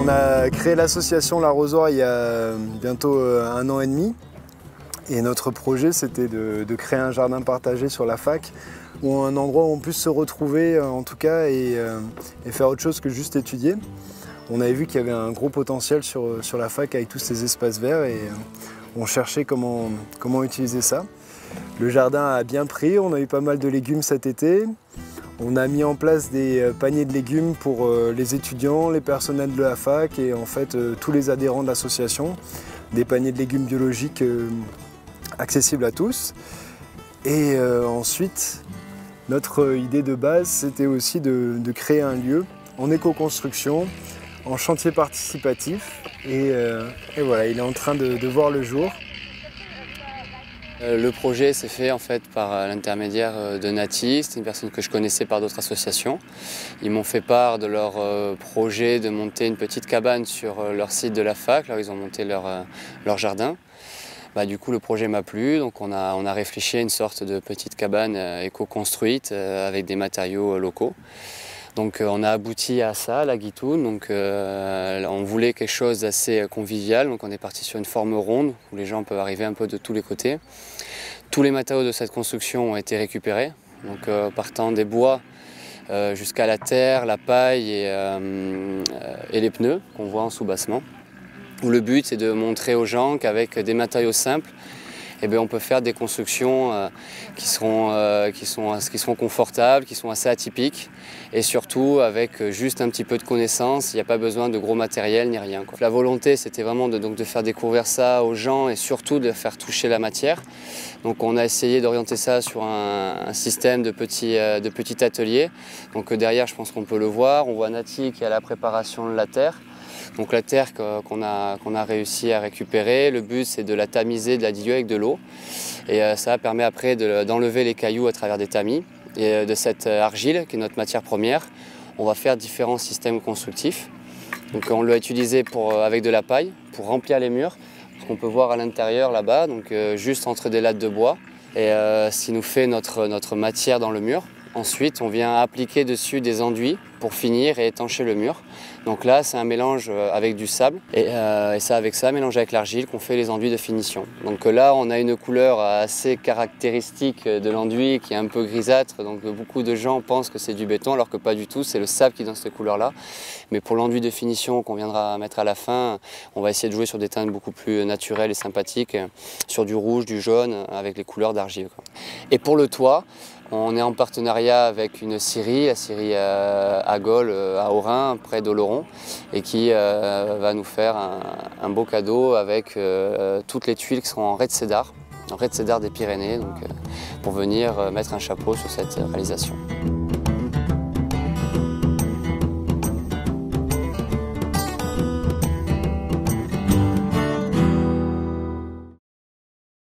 On a créé l'association L'Arrosoir il y a bientôt 1 an et demi. Et notre projet, c'était de créer un jardin partagé sur la fac, ou un endroit où on puisse se retrouver en tout cas et faire autre chose que juste étudier. On avait vu qu'il y avait un gros potentiel sur la fac avec tous ces espaces verts et on cherchait comment utiliser ça. Le jardin a bien pris, on a eu pas mal de légumes cet été. On a mis en place des paniers de légumes pour les étudiants, les personnels de la fac et en fait tous les adhérents de l'association. Des paniers de légumes biologiques accessibles à tous. Et ensuite, notre idée de base, c'était aussi de créer un lieu en éco-construction, en chantier participatif. Et voilà, il est en train de voir le jour. Le projet s'est fait en fait par l'intermédiaire de Nati, c'est une personne que je connaissais par d'autres associations. Ils m'ont fait part de leur projet de monter une petite cabane sur leur site de la fac, là où ils ont monté leur jardin. Du coup le projet m'a plu, donc on a réfléchi à une sorte de petite cabane éco-construite avec des matériaux locaux. Donc on a abouti à ça, la guitoune. Donc on voulait quelque chose d'assez convivial, donc on est parti sur une forme ronde où les gens peuvent arriver un peu de tous les côtés. Tous les matériaux de cette construction ont été récupérés, donc partant des bois jusqu'à la terre, la paille et les pneus qu'on voit en sous-bassement. Le but c'est de montrer aux gens qu'avec des matériaux simples, on peut faire des constructions qui seront confortables, qui sont assez atypiques et surtout avec juste un petit peu de connaissances, il n'y a pas besoin de gros matériel ni rien, quoi. La volonté c'était vraiment de faire découvrir ça aux gens et surtout de faire toucher la matière. Donc on a essayé d'orienter ça sur un système de petits ateliers. Donc derrière je pense qu'on peut le voir, on voit Nati qui a la préparation de la terre. Donc la terre qu'on a réussi à récupérer, le but c'est de la tamiser, de la diluer avec de l'eau. Et ça permet après d'enlever les cailloux à travers des tamis. Et de cette argile, qui est notre matière première, on va faire différents systèmes constructifs. Donc on l'a utilisé avec de la paille pour remplir les murs, ce qu'on peut voir à l'intérieur là-bas, donc juste entre des lattes de bois. Et ce qui nous fait notre matière dans le mur. Ensuite, on vient appliquer dessus des enduits pour finir et étancher le mur. Donc là, c'est un mélange avec du sable et c'est avec ça, mélangé avec l'argile, qu'on fait les enduits de finition. Donc là, on a une couleur assez caractéristique de l'enduit qui est un peu grisâtre. Donc beaucoup de gens pensent que c'est du béton alors que pas du tout, c'est le sable qui donne cette couleur-là. Mais pour l'enduit de finition qu'on viendra mettre à la fin, on va essayer de jouer sur des teintes beaucoup plus naturelles et sympathiques, sur du rouge, du jaune, avec les couleurs d'argile. Et pour le toit, on est en partenariat avec une scierie, la scierie Agol à Aurin, près d'Oloron, et qui va nous faire un beau cadeau avec toutes les tuiles qui seront en red cédar des Pyrénées, donc, pour venir mettre un chapeau sur cette réalisation.